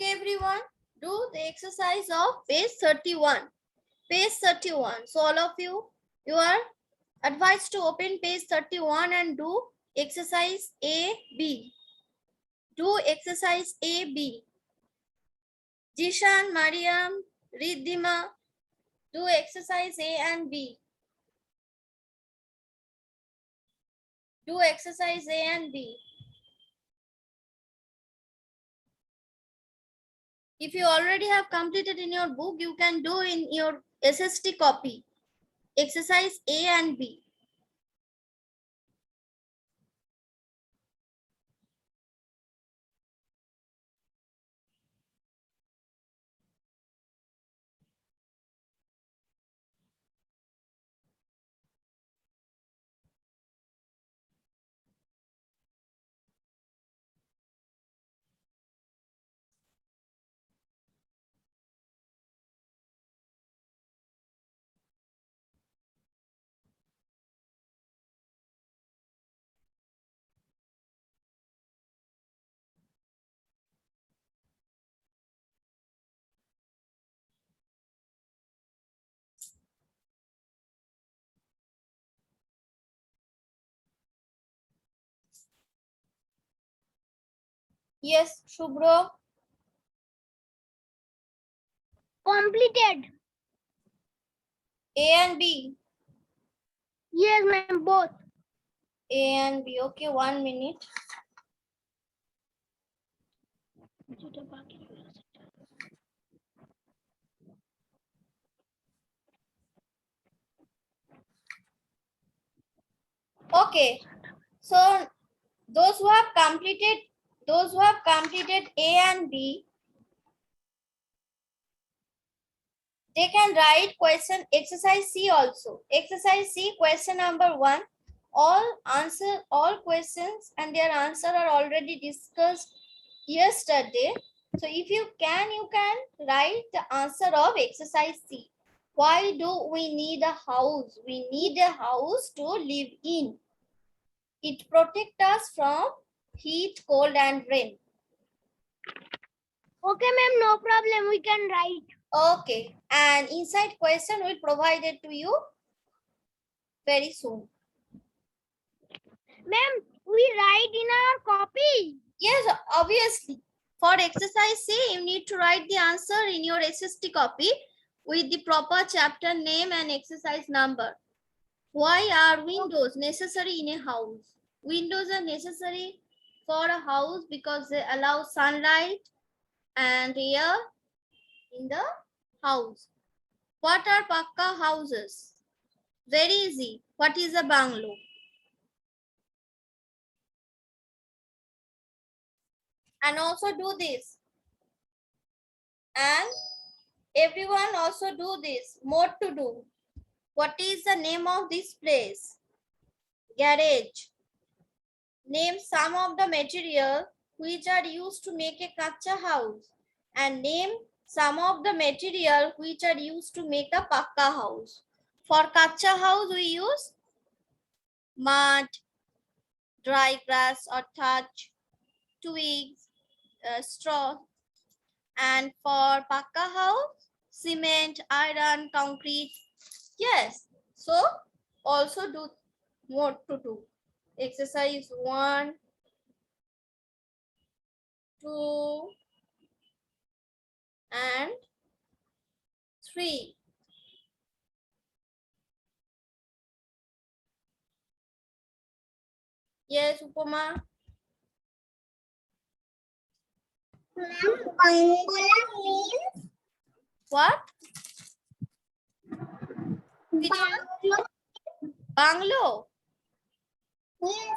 Okay, everyone, do the exercise of page 31. Page 31. So all of you, you are advised to open page 31 and do exercise A, B. Do exercise A, B. Jishan, Mariam, Riddhima, do exercise A and B. Do exercise A and B. If you already have completed in your book, you can do in your SST copy. Exercise A and B. Yes, Shubhro. Completed. A and B. Yes, ma'am, both. A and B. Okay, 1 minute. Okay. So those who have completed A and B, they can write question exercise C also. Exercise C, question number 1. All questions and their answer are already discussed yesterday. So if you can write the answer of exercise C. Why do we need a house? We need a house to live in. It protects us from heat, cold, and rain. Okay, ma'am, no problem. We can write. Okay, and inside question will provide it to you very soon. Ma'am, we write in our copy. Yes, obviously. For exercise C, you need to write the answer in your SST copy with the proper chapter name and exercise number. Why are windows necessary in a house? Windows are necessary for a house because they allow sunlight and air in the house. What are pakka houses? Very easy. What is a bungalow? And also do this. And everyone also do this. More to do. What is the name of this place? Garage. Name some of the material which are used to make a kacha house. And name some of the material which are used to make a pakka house. For kacha house we use mud, dry grass or thatch, twigs, straw. And for pakka house, cement, iron, concrete. Yes. So also do more to do. Exercise 1, 2, and 3. Yes, Upama. Bangla means What? Banglo. Yes.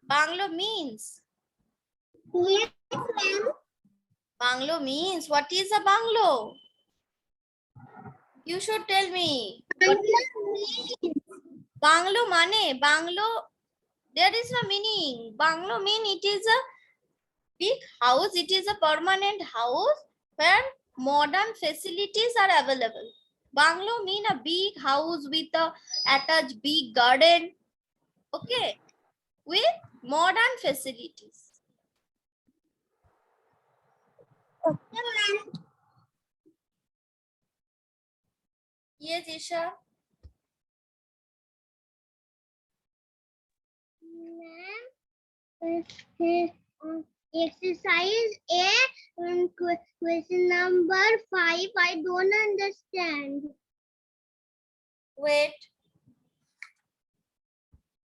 Banglo means. Yes, ma'am. Banglo means. What is a banglo? You should tell me. Banglo mane. Banglo. There is no meaning. Banglo mean it is a big house. It is a permanent house where modern facilities are available. Bungalow mean a big house with a attached big garden. Okay, with modern facilities. Okay, ma'am. Yes, Isha. Ma'am, exercise A, question number 5. I don't understand. Wait.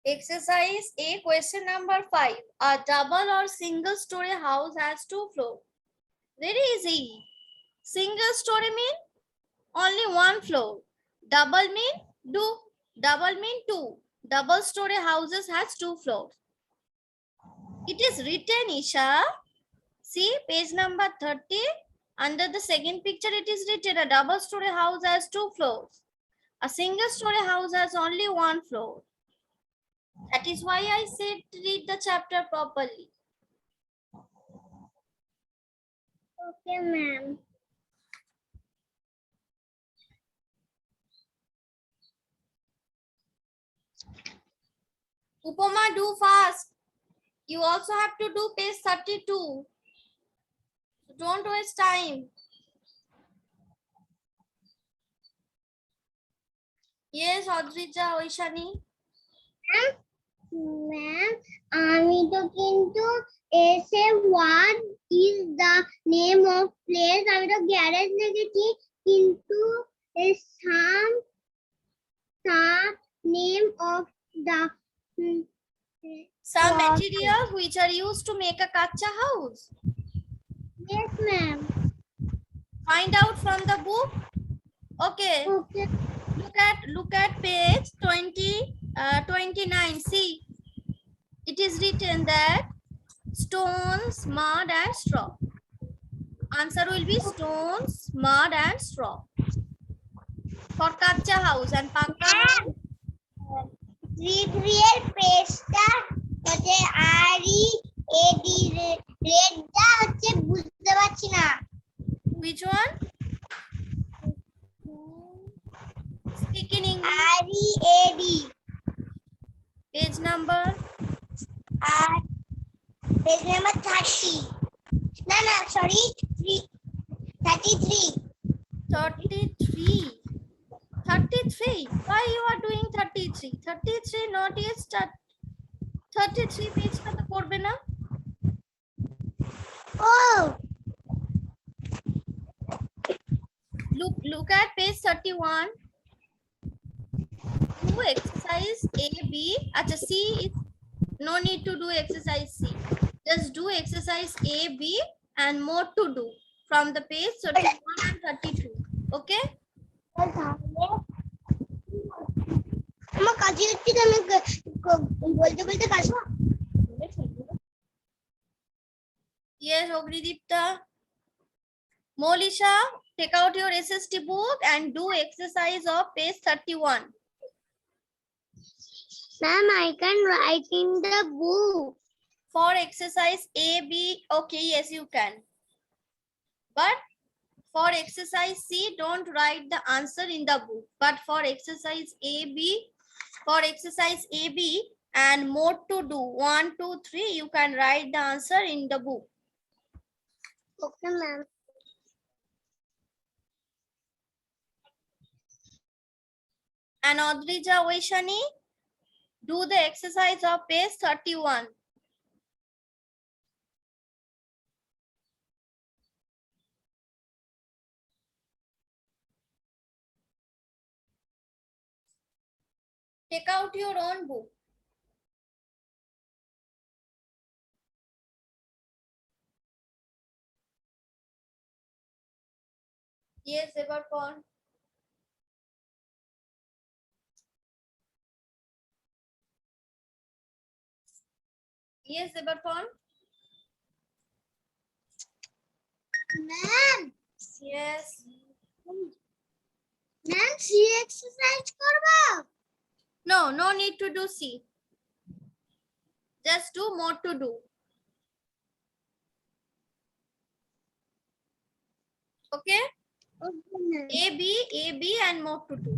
Exercise A, question number 5. A double or single story house has 2 floors. Very easy. Single story mean only 1 floor. Double mean do. Double mean 2. Double story houses has 2 floors. It is written, Isha. See page number 30. Under the second picture, it is written a double story house has 2 floors. A single story house has only 1 floor. That is why I said read the chapter properly. Okay, ma'am. Upama, do fast. You also have to do page 32. Don't waste time. Yes, Adrija, Oishani. Ma'am, আমি তো কিন্তু এসে what is the name of place আমি তো garage লিখেছি কিন্তু some name of the Some Wow. materials which are used to make a kacha house. yes ma'am. Find out from the book. Okay. Okay. Look at page 29. See, it is written that stones, mud, and straw. Answer will be stones, mud, and straw. For kacha house and pakka house. রিডের পেজটা হচ্ছে READ রেডটা হচ্ছে বুঝতে পারছি না Which one? Speak in English. READ Page number. Page number 30. No, sorry, 33. 33. 33. Why you are doing 33? 33 not yet start. 33 page ka to korbe na. Oh, Look at page 31. Do exercise A, B. Acha, C is no need to do exercise C. Just do exercise A, B and more to do from the page 31 and 32. Okay? আমার কাজে হচ্ছে তো আমি বলতে বলতে কাজ Yes, Ogridipta. Molisha, take out your SST book and do exercise of page 31. Ma'am, I can write in the book. For exercise A, B, okay, yes, you can. But for exercise C, don't write the answer in the book. But for exercise A, B and more to do, 1, 2, 3, you can write the answer in the book. Okay, ma'am. And Adrija Vaishani, do the exercise of page 31. Take out your own book. Yes, ever pon. Yes, ever pon. Ma'am, Yes. ma'am, she exercise করবো? No, no need to do C. Just do more to do. Okay? Okay, ma'am. A, B and more to do.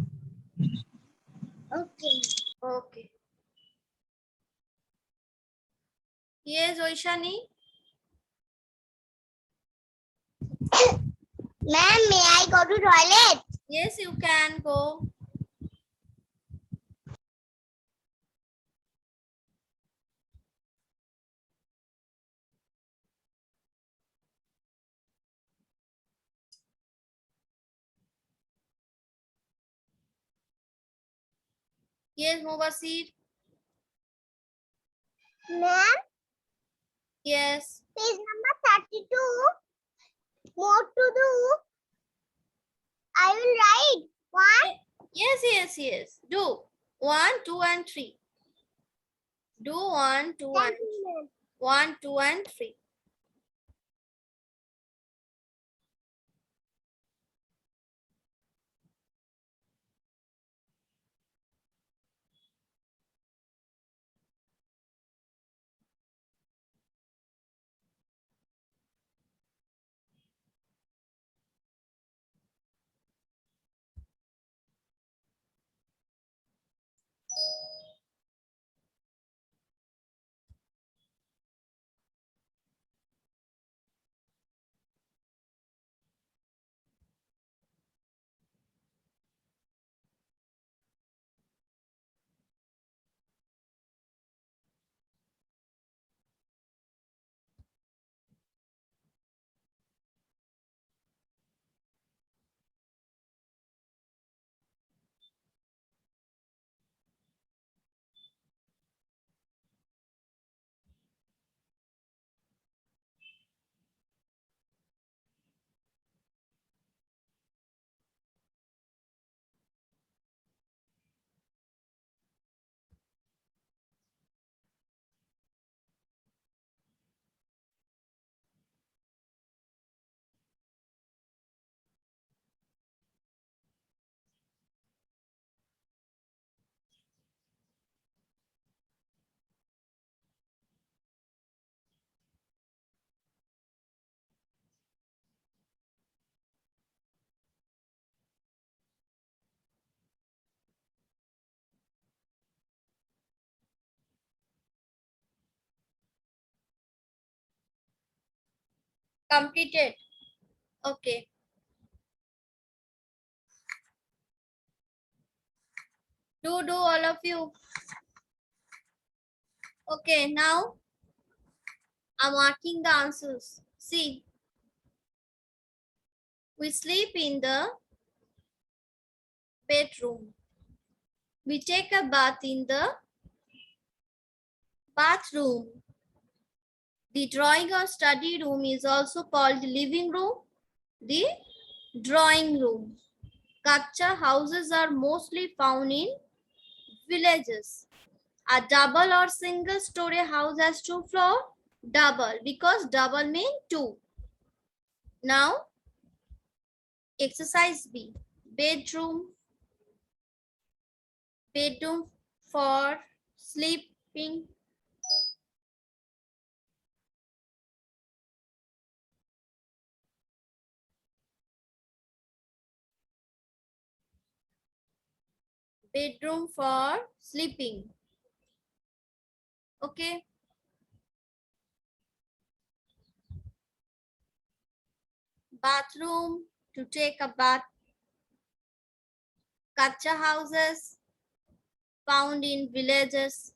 Okay. Okay. Yes, Oishani. Ma'am, may I go to toilet? Yes, you can go. Yes, Mubasir. Ma'am, Yes. page number 32. More to do. I will write. One. Yes. Do 1, 2, and 3. Do 1, 2, and Thank you, ma'am. 1, 2, and 3. Completed. Okay. Do all of you. Okay, now I'm marking the answers. See, we sleep in the bedroom. We take a bath in the bathroom. The drawing or study room is also called the living room, the drawing room. Kacha houses are mostly found in villages. A double or single story house has 2 floors. Double, because double means 2. Now, exercise B. Bedroom. Bedroom for sleeping. Bedroom for sleeping. Okay. Bathroom to take a bath. Kacha houses found in villages.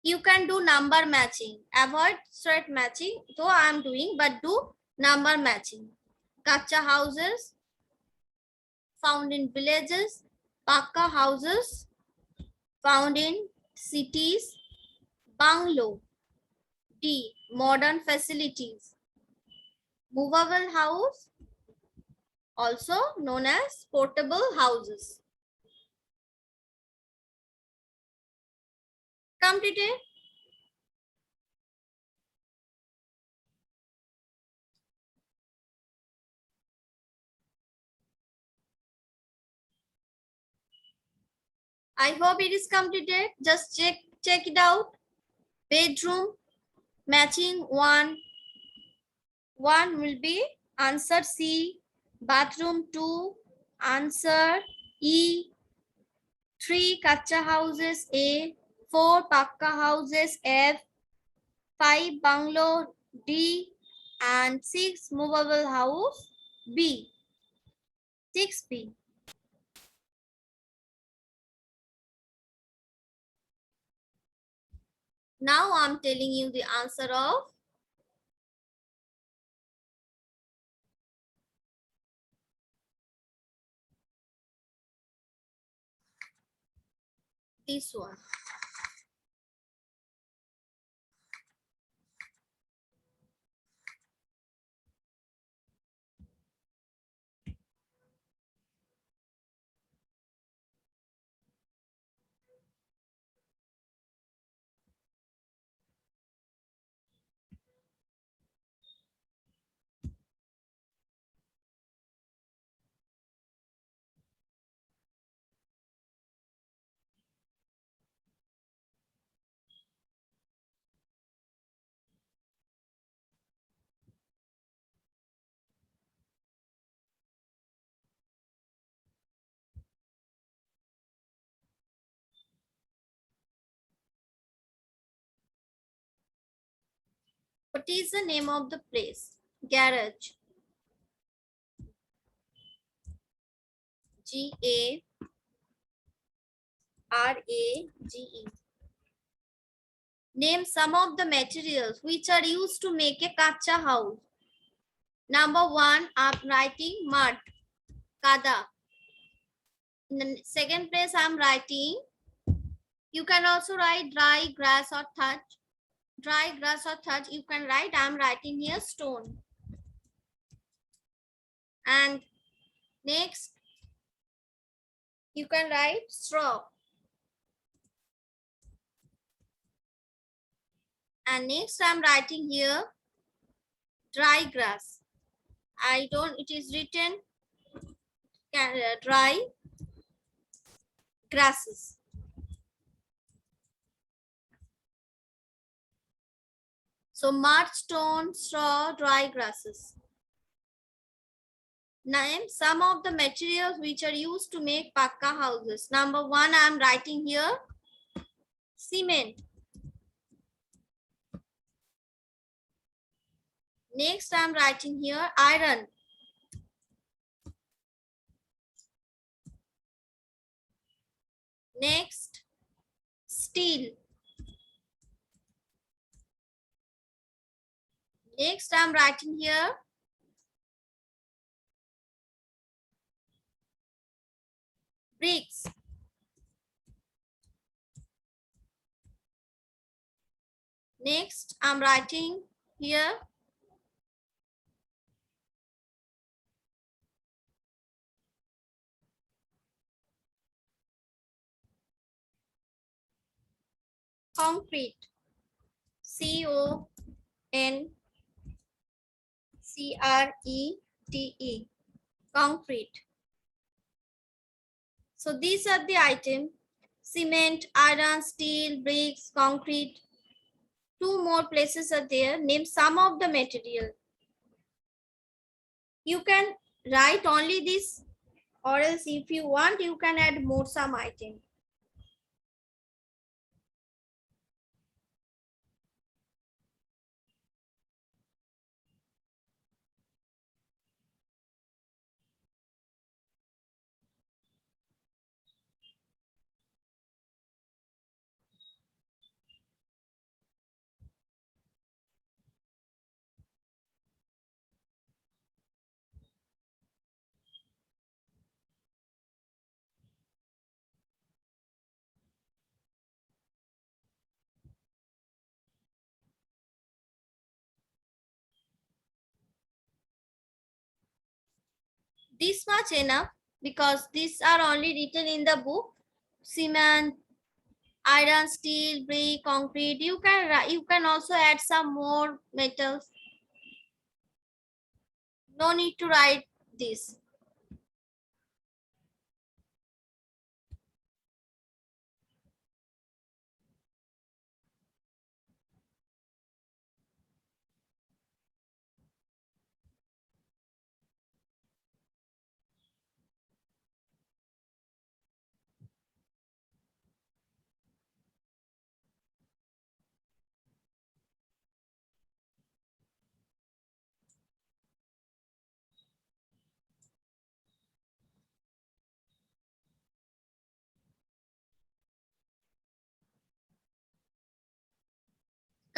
You can do number matching. Avoid straight matching, though I am doing, but do number matching. Kacha houses found in villages. Pakka houses found in cities. Bungalow. D. Modern facilities. Movable house, also known as portable houses. Completed. I hope it is completed. Just check it out. Bedroom matching 1. 1 will be answer C. Bathroom 2. Answer E. 3 kacha houses A. 4 pakka houses F. 5 bungalow D. And 6 movable house B. 6B. Now I'm telling you the answer of this one. What is the name of the place? Garage. Garage. Name some of the materials which are used to make a kacha house. Number one, I'm writing mud, kada. In the second place, I'm writing. You can also write dry grass or thatch. Dry grass or thatch, you can write. I'm writing here stone. And next, you can write straw. And next, I'm writing here dry grass. It is written dry grasses. So mud, stone, straw, dry grasses. Name some of the materials which are used to make pakka houses. Number one, I am writing here cement. Next, I am writing here iron. Next, steel. Next, I am writing here bricks. Next, I am writing here concrete. CONCRETE. Concrete. So these are the items: cement, iron, steel, bricks, concrete. Two more places are there. Name some of the material. You can write only this, or else if you want, you can add more some item. This much enough, because these are only written in the book. Cement, iron, steel, brick, concrete. You can also add some more metals. No need to write this.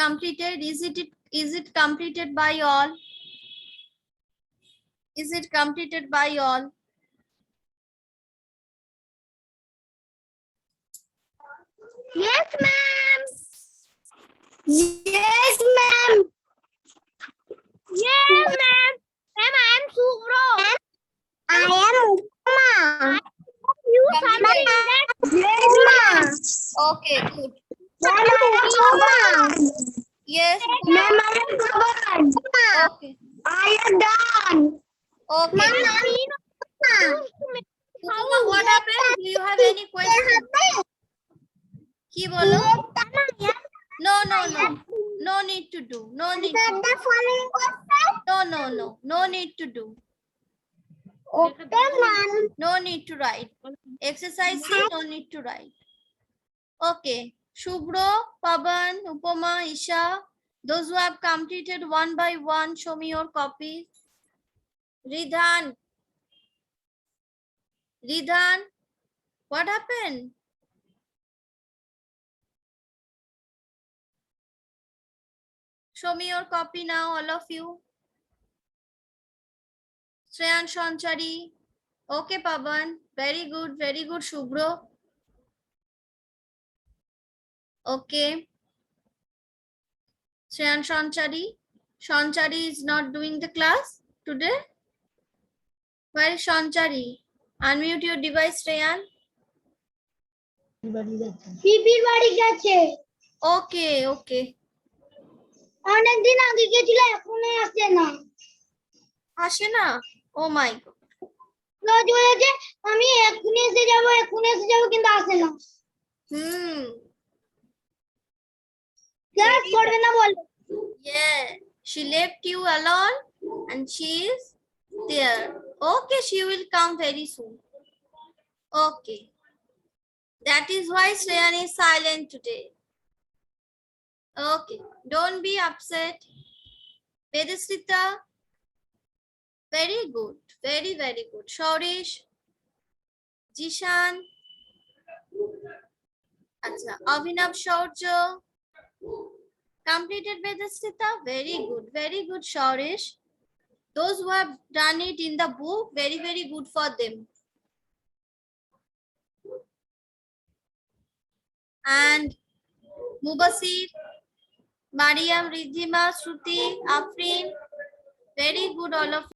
completed? Is it completed by all? Is it completed by all? Yes, ma'am. Yes, ma'am. Yes, ma'am. Ma'am, I am Subro. I am Upma. You Completed. Yes, ma'am. Okay, good. Ma'am, I am Upma. Yes. Ma'am, I am covered. Okay. I am done. Okay. Ma'am, I am Upma, what happened? Do you have any question? Ki bolo? No need to do. No need to do. The following question. No need to do. Okay, ma'am. No need to write. Exercise C, no need to write. Okay. Shubro, Pavan, Upama, Isha, those who have completed one by one, show me your copy. Ridhan, what happened? Show me your copy now, all of you. Shreyan Shanchari. Okay, Pavan. Very good, Shubro. Okay. Shreyan Shanchari. Shanchari is not doing the class today. Where is Shanchari? Unmute your device, Shreyan. পিপির বাড়ি গেছে Okay, okay. অনেকদিন আগে গেছিল এখনো আসে না আসে না? Oh my God. রোজ বলেছে আমি এক্ষুনি এসে যাব কিন্তু আসে না ক্লাস করবে না বলে Yeah, she left you alone and she is there. Okay, she will come very soon. Okay. That is why Shreyan is silent today. Okay, don't be upset. Vedasrita, very good. Very good. Shaurish, Jishan, Acha, Abhinav Shaurjo, completed Vedasrita. Very good, Shaurish. Those who have done it in the book, very good for them. And Mubasir, Mariam, Ridhima, Shruti, Afrin, very good all of you.